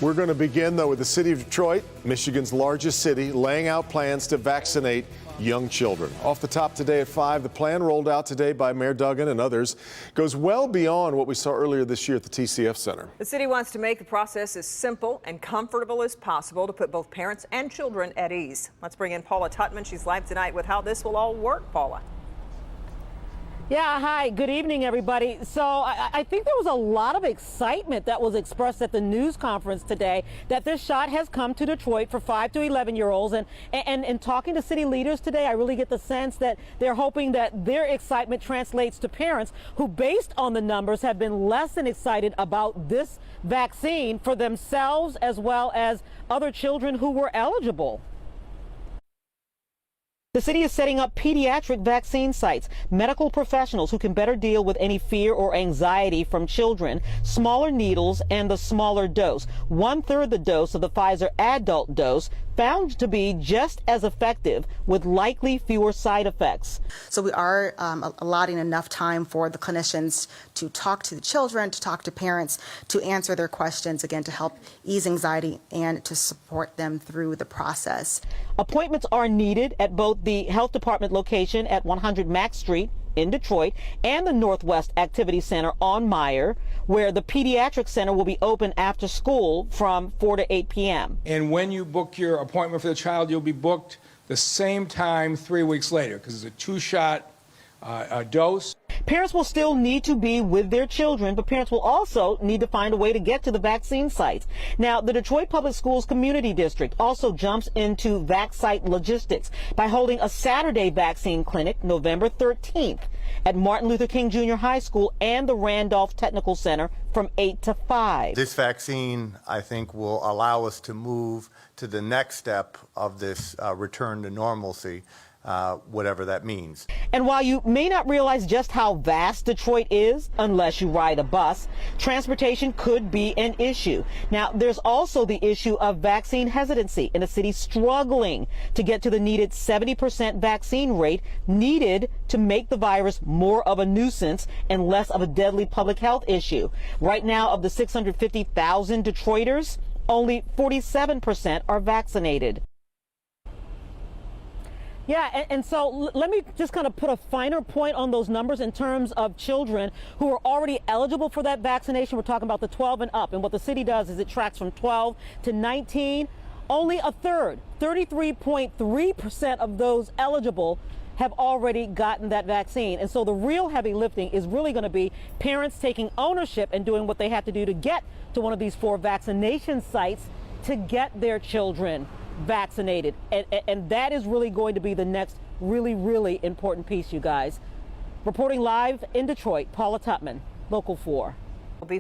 We're going to begin, though, with the city of Detroit, Michigan's largest city, laying out plans to vaccinate young children. Off the top today at 5, the plan rolled out today by Mayor Duggan and others goes well beyond what we saw earlier this year at the TCF Center. The city wants to make the process as simple and comfortable as possible to put both parents and children at ease. Let's bring in Paula Tutman. She's live tonight with how this will all work. Paula. Yeah, hi, good evening, everybody. So I think there was a lot of excitement that was expressed at the news conference today that this shot has come to Detroit for 5 to 11-year-olds. And talking to city leaders today, I really get the sense that they're hoping that their excitement translates to parents who, based on the numbers, have been less than excited about this vaccine for themselves as well as other children who were eligible. The city is setting up pediatric vaccine sites, medical professionals who can better deal with any fear or anxiety from children, smaller needles, and the smaller dose. 1/3 the dose of the Pfizer adult dose, found to be just as effective with likely fewer side effects. So we are allotting enough time for the clinicians to talk to the children, to talk to parents, to answer their questions, again, to help ease anxiety and to support them through the process. Appointments are needed at both the health department location at 100 Mack Street in Detroit and the Northwest Activity Center on Meyer, where the pediatric center will be open after school from 4 to 8 p.m. And when you book your appointment for the child, you'll be booked the same time 3 weeks later, because it's a 2-shot dose. Parents will still need to be with their children, but parents will also need to find a way to get to the vaccine sites. Now, the Detroit Public Schools Community District also jumps into vac site logistics by holding a Saturday vaccine clinic November 13th at Martin Luther King Jr. High School and the Randolph Technical Center from 8 to 5. This vaccine, I think, will allow us to move to the next step of this return to normalcy. Whatever that means. And while you may not realize just how vast Detroit is unless you ride a bus, transportation could be an issue. Now, there's also the issue of vaccine hesitancy in a city struggling to get to the needed 70% vaccine rate needed to make the virus more of a nuisance and less of a deadly public health issue. Right now, of the 650,000 Detroiters, only 47% are vaccinated. Yeah, and so let me just kind of put a finer point on those numbers in terms of children who are already eligible for that vaccination. We're talking about the 12 and up. And what the city does is it tracks from 12 to 19. Only a third, 33.3% of those eligible have already gotten that vaccine. And so the real heavy lifting is really going to be parents taking ownership and doing what they have to do to get to one of these 4 vaccination sites to get their children vaccinated. And that is really going to be the next really important piece, you guys. Reporting live in Detroit, Paula Tutman, Local 4.